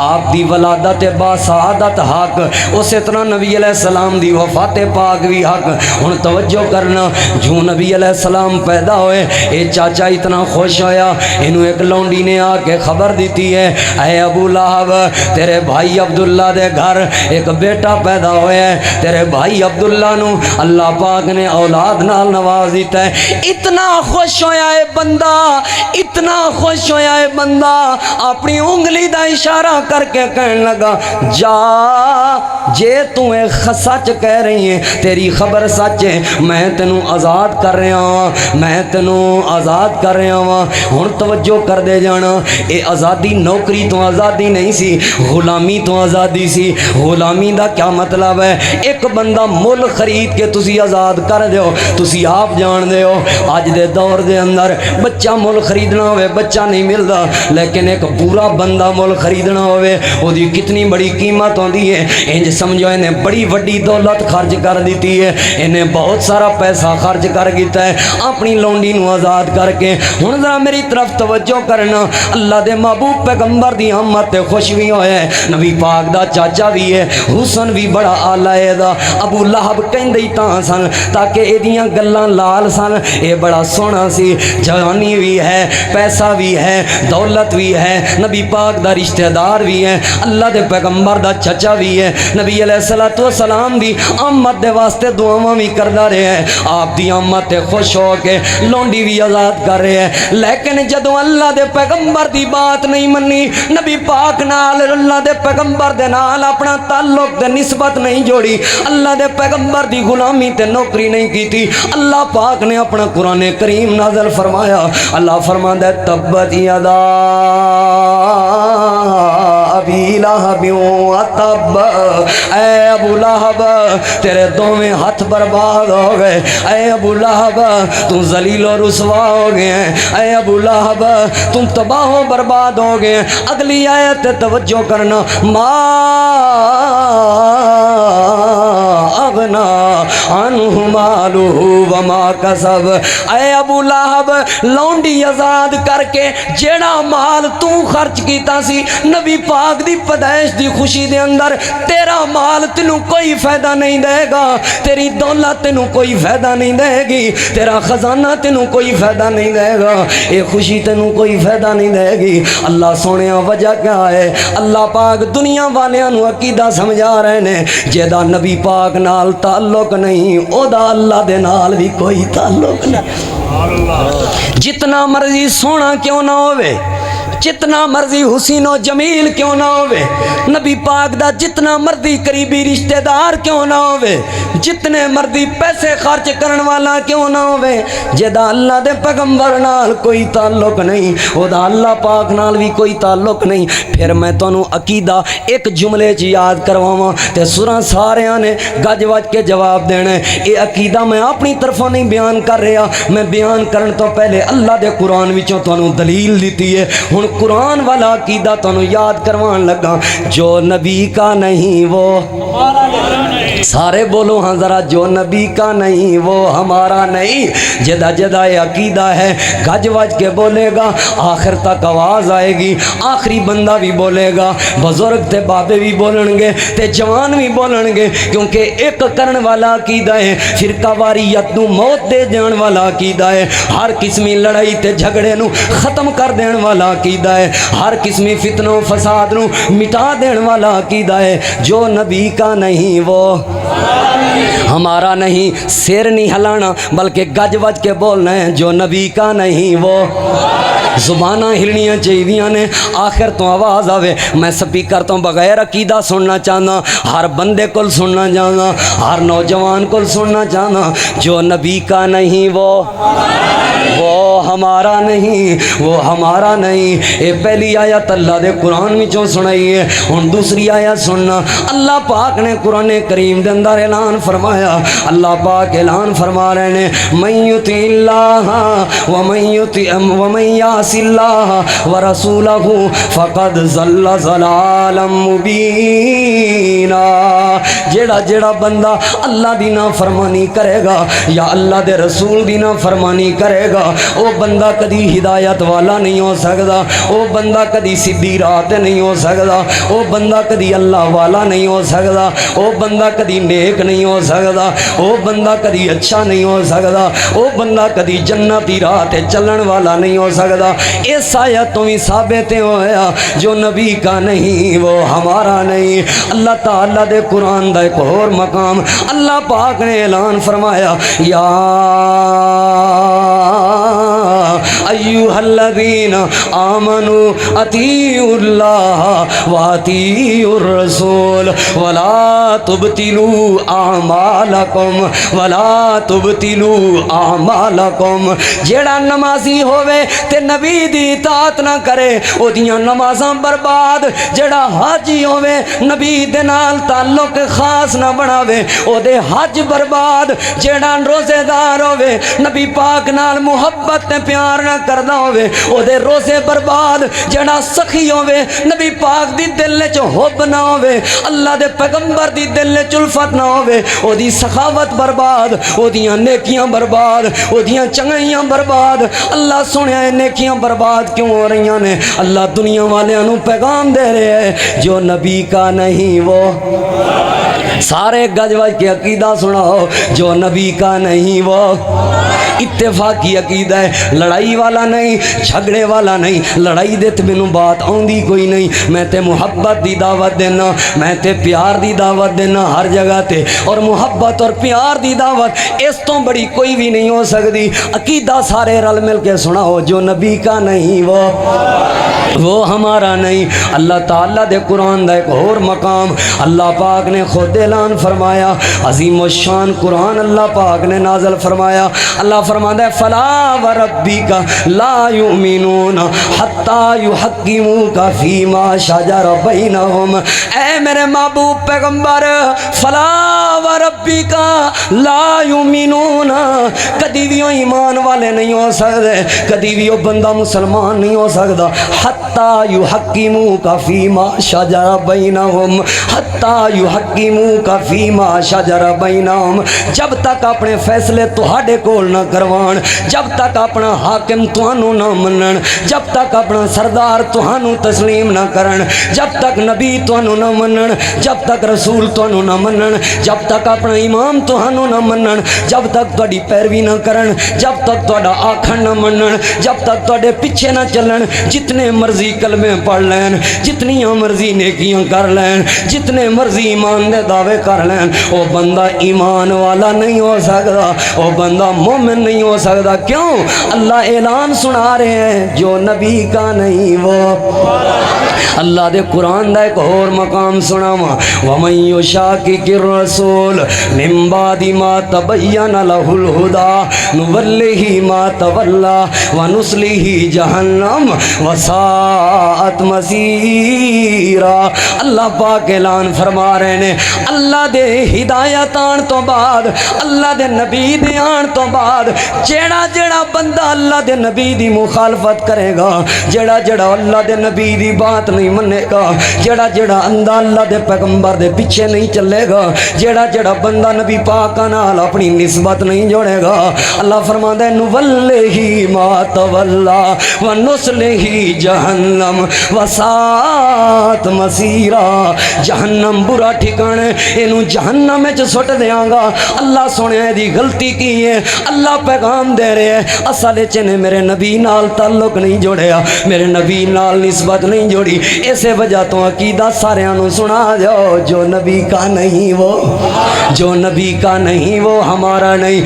آپ دی ولادت با سعادت حق، اسی طرح نبی علیہ السلام دی وفات پاک بھی حق۔ ہن توجہ کرنا، جو نبی علیہ السلام پیدا ہوئے اے چاچا اتنا خوش ہویا، انہوں ایک لونڈی نے آ کے خبر دیتی ہے، اے ابو لہب تیرے بھائی عبداللہ دے گھر ایک بیٹا پیدا ہویا ہے، تیرے بھائی عبداللہ نو اللہ پاک نے اولاد نال نواز دیتا ہے۔ اتنا خوش ہویا ہے بندہ، اتنا خوش ہویا ہے بندہ، اپنی انگلی دا اشارہ کر کے کہنے لگا، جا جے تو اے سچ کہہ رہی ہیں، تیری خبر سچ ہے، میں تینوں آزاد کر رہا ہوں، میں تینوں آزاد کر رہا ہوں۔ ہن توجہ کر دے جانا، اے آزادی نوکری تو آزادی نہیں سی، غلامی تو آزادی سی۔ غلامی دا کیا مطلب ہے؟ ایک بندہ مل خرید کے تسی آزاد کر دیو، تسی آپ جان دے ہو آج دے دور دے اندر بچہ مل خریدنا ہوئے بچہ نہیں ملدا، لیکن ایک پورا بندہ مل خریدنا ہوئے وہ دی کتنی بڑی قیمت ہوندی ہے۔ انج سمجھو انہیں بڑی وڈی دولت خرچ کر دیتی ہے، انہیں بہت سارا پیسہ خرچ کر گیتا ہے اپنی لونڈی نو آزاد کر کے۔ ہن ذرا میری طرف توجہ کرنا، اللہ دے محبوب پیغمبر دی آمد تے خوش بھی ہویا ہے، نبی پاک دا چاچا بھی ہے، حسن بھی بڑا آلہ ہے دا۔ ابو لہب کہندے ہی تاں سن تاکہ ایدیاں گلاں لال سن، اے بڑا سونا سی، جوانی بھی ہے، پیسہ بھی ہے، دولت بھی ہے، نبی پاک دا رشتہ دار بھی ہے، اللہ دے پیغمبر دا چچا بھی ہے، نبی علیہ السلام دی آمد دے واسطے دعاواں بھی کردا رہے ہیں، آپ دی آمد تے خوش ہو کے لونڈی بھی آزاد کر رہے ہیں۔ لیکن جدوں اللہ دے پیغمبر دی بات نہیں منی، نبی پاک نال اللہ دے پیغمبر دے نال اپنا تعلق تے نسبت نہیں جوڑی، اللہ دے پیغمبر دی غلامی تے نوکری نہیں کیتی، اللہ پاک نے اپنا قرآن کریم نازل فرمایا۔ اللہ فرماندا ہے تبت یدا ابی لہب وتب، اے ابو لہب تیرے دوویں ہاتھ برباد ہو گئے، اے ابو لہب تو ذلیل و رسوا ہو گئے ہیں، اے ابو لہب تم تباہ و برباد ہو گئے ہیں۔ اگلی آیت توجہ کرنا، ما اغنا عنہ مالہ وما کسب، اے ابو لہب لونڈی آزاد کر کے جیڑا مال تو خرچ کیتا سی نبی پاک دی پیدائش دی خوشی دے اندر، تیرا مال تینوں کوئی فائدہ نہیں دے گا، تیری دولت تینوں کوئی فائدہ نہیں دے گی، تیرا خزانہ تینوں کوئی فائدہ نہیں دے گا، اے خوشی تینوں کوئی فائدہ نہیں دے گی۔ اللہ سونے وجہ کیا ہے؟ اللہ پاک دنیا والیاں نو عقیدہ سمجھا رہے نے، جیدہ نبی پاک نال تعلق نہیں او دا اللہ دے نال بھی کوئی تعلق نہیں۔ جتنا مرضی سونا کیوں نہ ہوئے، جتنا مرضی حسین و جمیل کیوں نہ ہوئے، نبی پاک دا جتنا مرضی قریبی رشتہ دار کیوں نہ ہوئے، جتنے مرضی پیسے خرچ کرن والا کیوں نہ ہوئے، جدا اللہ دے پیغمبر نال کوئی تعلق نہیں، او دا اللہ پاک نال بھی کوئی تعلق نہیں۔ پھر میں تانوں عقیدہ ایک جملے چ یاد کرواواں تے سراں ساریاں نے گج وج کے جواب دینا ہے۔ اے عقیدہ میں اپنی طرفوں نہیں بیان کر رہا، میں بیان کرن تو پہلے اللہ دے قرآن وچوں تانوں دلیل دیتی ہے۔ ہن قرآن والا عقیدہ تانوں یاد کروان لگا، جو نبی کا نہیں وہ سارے بولو ہاں ذرا، جو نبی کا نہیں وہ ہمارا نہیں۔ جدا جدا یہ عقیدہ ہے، گج وج کے بولے گا، آخر تک آواز آئے گی، آخری بندہ بھی بولے گا، بزرگ تے بابے بھی بولن گے تے جوان بھی بولن گے، کیونکہ ایک کرن والا عقیدہ ہے، فرقہ واریت نو موت دے دین والا عقیدہ ہے، ہر قسمی لڑائی تے جھگڑے نو ختم کر دین والا عقیدہ ہے، ہر قسمی فتنہ و فساد نو مٹا دین والا عقیدہ ہے۔ جو نبی کا نہیں وہ ہمارا نہیں، سیر نہیں ہلانا بلکہ گج وج کے بولنا ہے، جو نبی کا نہیں وہ زبانہ ہلنیاں چاہیے نے، آخر تو آواز آوے۔ میں سپیکر تو بغیر عقیدہ سننا چاہنا، ہر بندے کو سننا چاہنا، ہر نوجوان کو سننا چاہنا، جو نبی کا نہیں وہ ہمارا نہیں، وہ ہمارا نہیں۔ اے پہلی آیت اللہ دے قرآن وچوں سنائی ہے، ہن دوسری آیت سننا۔ اللہ پاک نے قرآن کریم دے اندر اعلان فرمایا، اللہ پاک اعلان فرما رہے ہیں، من یطع اللہ ومن یعص اللہ ورسولہ فقد ضل ضلالا مبینا۔ جیڑا جیڑا بندہ اللہ دی نافرمانی کرے گا یا اللہ دے رسول دی نافرمانی کرے گا، وہ بندہ کدی ہدایت والا نہیں ہو سکتا، وہ بندہ کدی سیدھی راہ تے نہیں ہو سکتا، وہ بندہ کدی اللہ والا نہیں ہو سکتا، وہ بندہ کدی نیک نہیں ہو سکتا، وہ بندہ کدی اچھا نہیں ہو سکتا، وہ بندہ کدی جنتی راہ تے چلن والا نہیں ہو سکتا۔ اس آیت تو بھی ثابت ہویا جو نبی کا نہیں وہ ہمارا نہیں۔ اللہ تعالیٰ دے قرآن دا ایک اور مقام اللہ پاک نے اعلان فرمایا، یا ایھا الذین آمنوا اطیعوا اللہ واطیعوا الرسول ولا تبطلوا اعمالکم ولا تبطلوا اعمالکم۔ جیڑا نمازی ہووے تے نبی دی اطاعت نہ کرے او دیاں نمازاں برباد، جیڑا حاجی ہووے نبی دے نال تعلق خاص نہ بناوے او دے حج برباد، جیڑا روزے دار ہووے نبی پاک نال محبت تے پیار نہ کردا ہووے او دے روزے برباد، جیڑا سخی ہووے نبی پاک دی دل وچ حب نہ ہووے، اللہ دے پیغمبر دی دل وچ الفت نہ ہووے او دی سخاوت برباد، او دیاں نیکیاں برباد، او دیاں چنگیاں برباد۔ اللہ سنیا نیکیاں برباد کیوں ہو رہی نے؟ اللہ دنیا والیاں نو پیغام دے رہے ہیں جو نبی کا نہیں وہ سارے گج وج کے عقیدہ سناؤ، جو نبی کا نہیں وہ اتفاقی عقیدہ ہے، لڑائی والا نہیں، جھگڑے والا نہیں۔ لڑائی دے تے مینوں بات آندی کوئی نہیں، میں تے محبت دی دعوت دینا، میں تے پیار دی دعوت دینا ہر جگہ تے، اور محبت اور پیار دی دعوت اس تو بڑی کوئی بھی نہیں ہو سکتی۔ عقیدہ سارے رل مل کے سناؤ، جو نبی کا نہیں وہ ہمارا نہیں۔ اللہ تعالیٰ دے قرآن دا ایک اور مقام اللہ پاک نے خود اعلان فرمایا، عظیم الشان قرآن اللہ پاک نے نازل فرمایا۔ اللہ فرماتا ہے فلا وربک لا یؤمنون حتی یحکموک فیما شجر بینہم۔ اے میرے محبوب پیغمبر، فلا وربک لا یؤمنون، کدی بھی ایمان والے نہیں ہو سکتے، کدی بھی وہ بندہ مسلمان نہیں ہو سکتا حتی یحکموک فیما شجر بینہم، حتی یحکموک فیما شجر بینہم، جب تک اپنے فیصلے تہاڈے کول نہ کروان، جب تک اپنا حاکم تہانوں نہ منن، جب تک اپنا سردار تہانوں تسلیم نہ کرن، جب تک نبی تہانوں نہ منن، جب تک رسول تہانوں نہ منن، جب تک اپنا امام تہانوں نہ منن، جب تک تہاڈی پیروی نہ کرن، جب تک تہاڈا آکھن نہ منن، جب تک تہاڈے پیچھے نہ چلن، جتنے مرضی کلمے پڑھ لین، جتنیاں مرضی نیکیاں کر لین، جتنے مرضی ایمان دے دعوے کر لین، وہ بندہ ایمان والا نہیں ہو سکتا، وہ بندہ مومن نہیں ہو سکتا۔ کیوں؟ اللہ اعلان سنا رہے ہیں جو نبی کا نہیں وہ اللہ دے قرآن دا ایک اور مقام سناواں، وَمَن يُشَاقِقِ الرَّسُولَ مِن بَعْدِ مَا تَبَيَّنَ لَهُ الْهُدَىٰ نُوَلِّهِ مَا تَوَلَّىٰ وَنُصْلِهِ جَهَنَّمَ وَسَاءَتْ مَصِيرًا۔ اللہ پاک اعلان فرما رہے نے اللہ دے ہدایت آن تو بعد، اللہ دے نبی دے آن تو بعد، جیڑا جیڑا بندہ اللہ دے نبی دی مخالفت کرے گا، جیڑا جیڑا اللہ دے نبی دی بات نہیں منے گا، جیڑا جیڑا اندھا اللہ دے پیغمبر دے پیچھے نہیں چلے گا، جیڑا جیڑا بندہ نبی پاک نال اپنی نسبت نہیں جوڑے گا، اللہ فرماتا ہے نُوَلِّهِ مَا تَوَلَّىٰ وَنُصْلِهِ جَهَنَّمَ وَسَاءَتْ مَصِيرًا۔ جہنم برا ٹھکانا ہے، اینو جہنم وچ سٹ دیاں گا۔ اللہ سونے دی غلطی کی ہے، اللہ پیغام دے رہے ہیں اصل وچ نے میرے نبی نال تعلق نہیں جوڑیا، میرے نبی نال نسبت نہیں جوڑی، اسے وجہ تو عقیدہ ساریاں نو سنا جاؤ جو نبی کا نہیں وہ جو نبی کا نہیں وہ ہمارا نہیں۔